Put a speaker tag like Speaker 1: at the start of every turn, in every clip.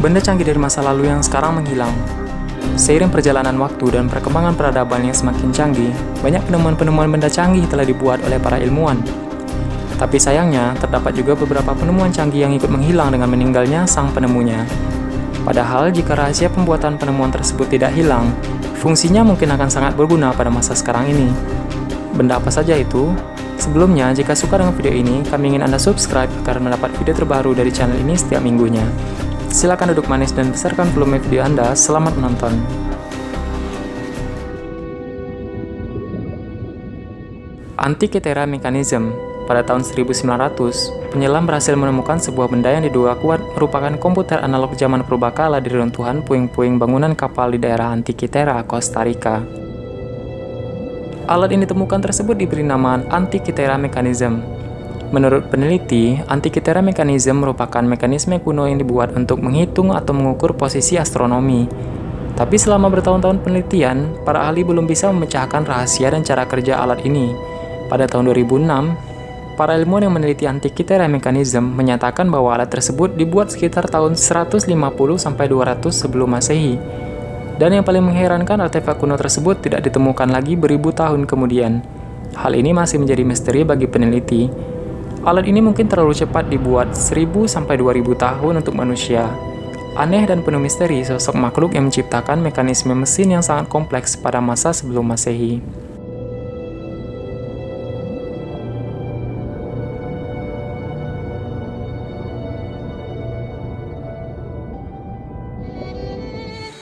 Speaker 1: benda canggih dari masa lalu yang sekarang menghilang. Seiring perjalanan waktu dan perkembangan peradaban yang semakin canggih, banyak penemuan-penemuan benda canggih telah dibuat oleh para ilmuwan. Tapi sayangnya, terdapat juga beberapa penemuan canggih yang ikut menghilang dengan meninggalnya sang penemunya. Padahal, jika rahasia pembuatan penemuan tersebut tidak hilang, fungsinya mungkin akan sangat berguna pada masa sekarang ini. Benda apa saja itu? Sebelumnya, jika suka dengan video ini, kami ingin Anda subscribe agar mendapat video terbaru dari channel ini setiap minggunya. Silakan duduk manis dan besarkan volume video Anda. Selamat menonton. Antikythera mechanism. Pada tahun 1900, penyelam berhasil menemukan sebuah benda yang diduga kuat merupakan komputer analog zaman purbakala di reruntuhan puing-puing bangunan kapal di daerah Antikythera, Costa Rica. Alat yang ditemukan tersebut diberi nama Antikythera mechanism. Menurut peneliti, Antikythera mechanism merupakan mekanisme kuno yang dibuat untuk menghitung atau mengukur posisi astronomi. Tapi selama bertahun-tahun penelitian, para ahli belum bisa memecahkan rahasia dan cara kerja alat ini. Pada tahun 2006, para ilmuwan yang meneliti Antikythera mechanism menyatakan bahwa alat tersebut dibuat sekitar tahun 150-200 sebelum Masehi. Dan yang paling mengherankan, artefak kuno tersebut tidak ditemukan lagi beribu tahun kemudian. Hal ini masih menjadi misteri bagi peneliti. Alat ini mungkin terlalu cepat dibuat 1000-2000 tahun untuk manusia. Aneh dan penuh misteri sosok makhluk yang menciptakan mekanisme mesin yang sangat kompleks pada masa sebelum Masehi.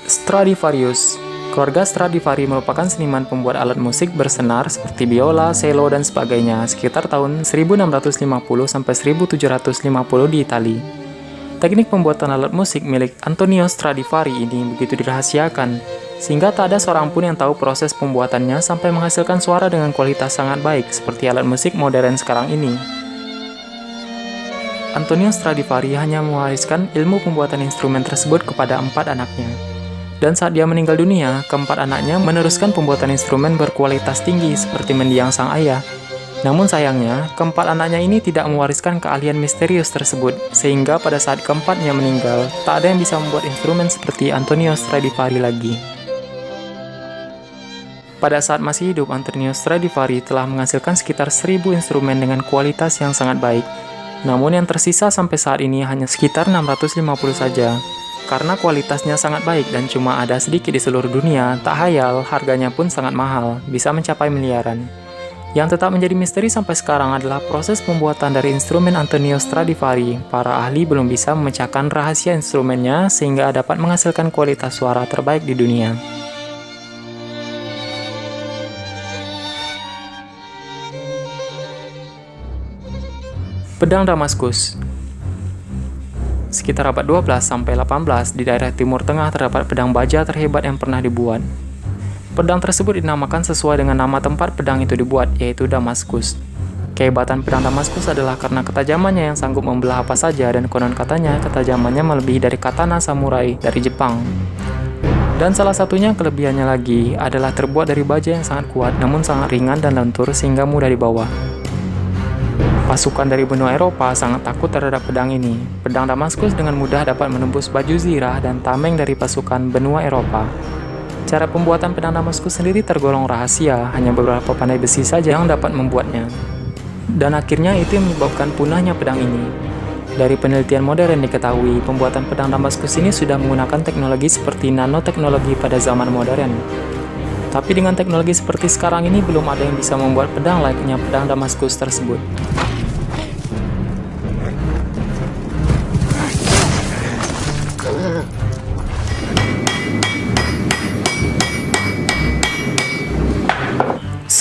Speaker 1: Stradivarius. Keluarga Stradivari merupakan seniman pembuat alat musik bersenar seperti biola, cello, dan sebagainya sekitar tahun 1650-1750 di Italia. Teknik pembuatan alat musik milik Antonio Stradivari ini begitu dirahasiakan, sehingga tak ada seorang pun yang tahu proses pembuatannya sampai menghasilkan suara dengan kualitas sangat baik seperti alat musik modern sekarang ini. Antonio Stradivari hanya mewariskan ilmu pembuatan instrumen tersebut kepada 4 anaknya. Dan saat dia meninggal dunia, keempat anaknya meneruskan pembuatan instrumen berkualitas tinggi seperti mendiang sang ayah. Namun sayangnya, keempat anaknya ini tidak mewariskan keahlian misterius tersebut, sehingga pada saat keempatnya meninggal, tak ada yang bisa membuat instrumen seperti Antonio Stradivari lagi. Pada saat masih hidup, Antonio Stradivari telah menghasilkan sekitar 1000 instrumen dengan kualitas yang sangat baik. Namun yang tersisa sampai saat ini hanya sekitar 650 saja. Karena kualitasnya sangat baik dan cuma ada sedikit di seluruh dunia, tak hayal harganya pun sangat mahal, bisa mencapai miliaran. Yang tetap menjadi misteri sampai sekarang adalah proses pembuatan dari instrumen Antonio Stradivari. Para ahli belum bisa memecahkan rahasia instrumennya sehingga dapat menghasilkan kualitas suara terbaik di dunia. Pedang Damaskus. Sekitar abad 12-18 di daerah Timur Tengah terdapat pedang baja terhebat yang pernah dibuat. Pedang tersebut dinamakan sesuai dengan nama tempat pedang itu dibuat, yaitu Damaskus. Kehebatan pedang Damaskus adalah karena ketajamannya yang sanggup membelah apa saja dan konon katanya ketajamannya melebihi dari katana samurai dari Jepang. Dan salah satunya kelebihannya lagi adalah terbuat dari baja yang sangat kuat namun sangat ringan dan lentur sehingga mudah dibawa. Pasukan dari benua Eropa sangat takut terhadap pedang ini. Pedang Damaskus dengan mudah dapat menembus baju zirah dan tameng dari pasukan benua Eropa. Cara pembuatan pedang Damaskus sendiri tergolong rahasia, hanya beberapa pandai besi saja yang dapat membuatnya. Dan akhirnya itu yang menyebabkan punahnya pedang ini. Dari penelitian modern diketahui, pembuatan pedang Damaskus ini sudah menggunakan teknologi seperti nanoteknologi pada zaman modern. Tapi dengan teknologi seperti sekarang ini belum ada yang bisa membuat pedang layaknya pedang Damaskus tersebut.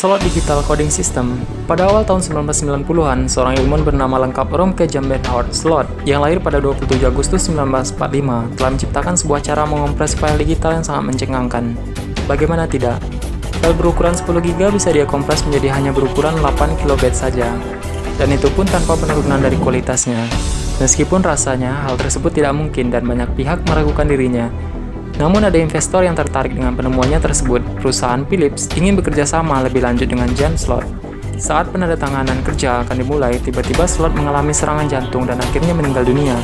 Speaker 1: Slot Digital Coding System. Pada awal tahun 1990-an, seorang ilmuwan bernama lengkap Romke Jambet Howard Slot yang lahir pada 27 Agustus 1945 telah menciptakan sebuah cara mengompres file digital yang sangat mencengangkan. Bagaimana tidak? File berukuran 10 GB bisa dia kompres menjadi hanya berukuran 8 KB saja. Dan itu pun tanpa penurunan dari kualitasnya. Meskipun rasanya hal tersebut tidak mungkin dan banyak pihak meragukan dirinya. Namun ada investor yang tertarik dengan penemuannya tersebut. Perusahaan Philips ingin bekerja sama lebih lanjut dengan Jan Slot. Saat penandatanganan kerja akan dimulai, tiba-tiba Slot mengalami serangan jantung dan akhirnya meninggal dunia.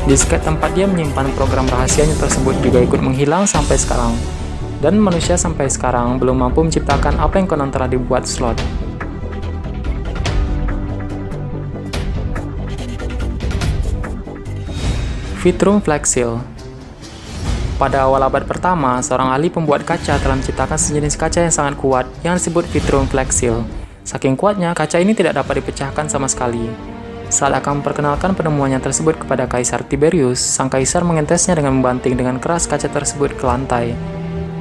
Speaker 1: Disket tempat dia menyimpan program rahasianya tersebut juga ikut menghilang sampai sekarang. Dan manusia sampai sekarang belum mampu menciptakan apa yang konon telah dibuat Slot. Vitrum Flexil. Pada awal abad pertama, seorang ahli pembuat kaca telah menciptakan sejenis kaca yang sangat kuat yang disebut Vitrum Flexil. Saking kuatnya, kaca ini tidak dapat dipecahkan sama sekali. Saat akan memperkenalkan penemuannya tersebut kepada Kaisar Tiberius, sang kaisar mengetesnya dengan membanting dengan keras kaca tersebut ke lantai.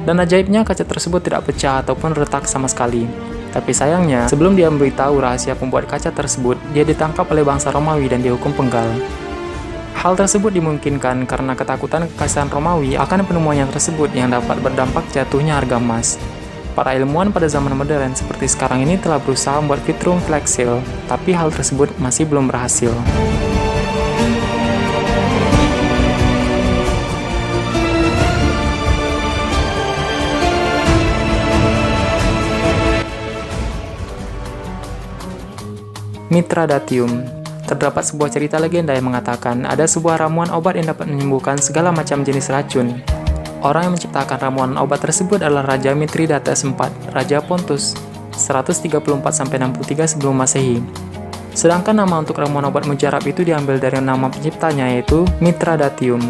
Speaker 1: Dan ajaibnya, kaca tersebut tidak pecah ataupun retak sama sekali. Tapi sayangnya, sebelum dia memberitahu rahasia pembuat kaca tersebut, dia ditangkap oleh bangsa Romawi dan dihukum penggal. Hal tersebut dimungkinkan karena ketakutan kekaisaran Romawi akan penemuannya tersebut yang dapat berdampak jatuhnya harga emas. Para ilmuwan pada zaman modern seperti sekarang ini telah berusaha membuat Vitrum Flexil, tapi hal tersebut masih belum berhasil. Mithradatium. Terdapat sebuah cerita legenda yang mengatakan ada sebuah ramuan obat yang dapat menyembuhkan segala macam jenis racun. Orang yang menciptakan ramuan obat tersebut adalah Raja Mithridates IV, Raja Pontus, 134-63 sebelum Masehi. Sedangkan nama untuk ramuan obat mujarab itu diambil dari nama penciptanya, yaitu Mithradatium.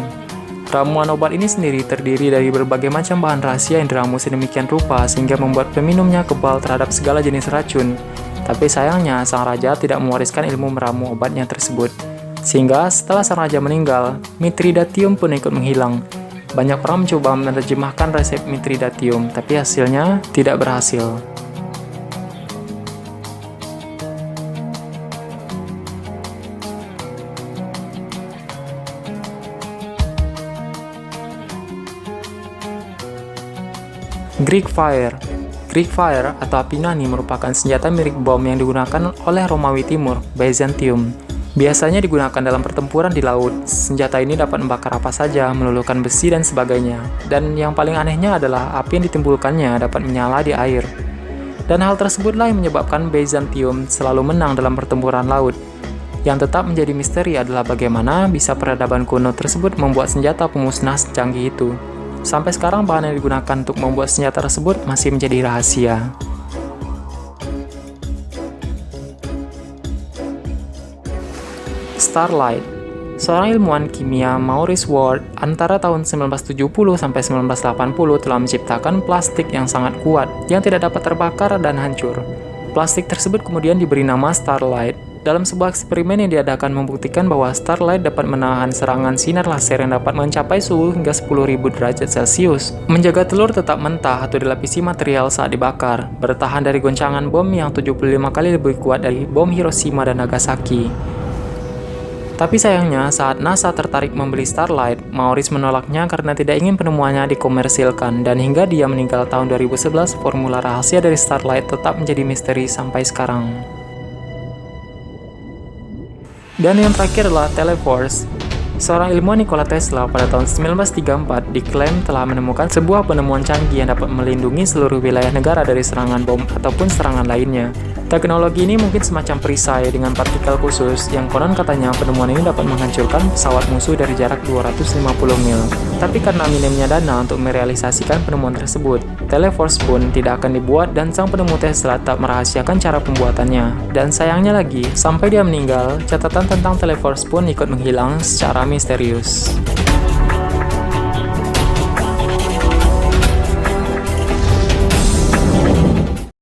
Speaker 1: Ramuan obat ini sendiri terdiri dari berbagai macam bahan rahasia yang diramu sedemikian rupa sehingga membuat peminumnya kebal terhadap segala jenis racun. Tapi sayangnya, sang raja tidak mewariskan ilmu meramu obatnya tersebut. Sehingga setelah sang raja meninggal, Mithridatium pun ikut menghilang. Banyak orang mencoba menerjemahkan resep Mithridatium, tapi hasilnya tidak berhasil. Greek Fire. Greek Fire atau api nani merupakan senjata mirip bom yang digunakan oleh Romawi Timur, Byzantium. Biasanya digunakan dalam pertempuran di laut. Senjata ini dapat membakar apa saja, meluluhkan besi dan sebagainya. Dan yang paling anehnya adalah api yang ditimbulkannya dapat menyala di air. Dan hal tersebutlah yang menyebabkan Byzantium selalu menang dalam pertempuran laut. Yang tetap menjadi misteri adalah bagaimana bisa peradaban kuno tersebut membuat senjata pemusnah secanggih itu. Sampai sekarang bahan yang digunakan untuk membuat senjata tersebut masih menjadi rahasia. Starlight. Seorang ilmuwan kimia Maurice Ward antara tahun 1970 sampai 1980 telah menciptakan plastik yang sangat kuat yang tidak dapat terbakar dan hancur. Plastik tersebut kemudian diberi nama Starlight. Dalam sebuah eksperimen yang diadakan membuktikan bahwa Starlight dapat menahan serangan sinar laser yang dapat mencapai suhu hingga 10.000 derajat Celcius, menjaga telur tetap mentah atau dilapisi material saat dibakar, bertahan dari goncangan bom yang 75 kali lebih kuat dari bom Hiroshima dan Nagasaki. Tapi sayangnya, saat NASA tertarik membeli Starlight, Maurice menolaknya karena tidak ingin penemuannya dikomersilkan, dan hingga dia meninggal tahun 2011, formula rahasia dari Starlight tetap menjadi misteri sampai sekarang. Dan yang terakhir adalah Teleforce. Seorang ilmuwan Nikola Tesla pada tahun 1934 diklaim telah menemukan sebuah penemuan canggih yang dapat melindungi seluruh wilayah negara dari serangan bom ataupun serangan lainnya. Teknologi ini mungkin semacam perisai dengan partikel khusus yang konon katanya penemuan ini dapat menghancurkan pesawat musuh dari jarak 250 mil. Tapi karena minimnya dana untuk merealisasikan penemuan tersebut, Teleforce pun tidak akan dibuat dan sang penemu Tesla tak merahasiakan cara pembuatannya. Dan sayangnya lagi, sampai dia meninggal, catatan tentang Teleforce pun ikut menghilang secara misterius.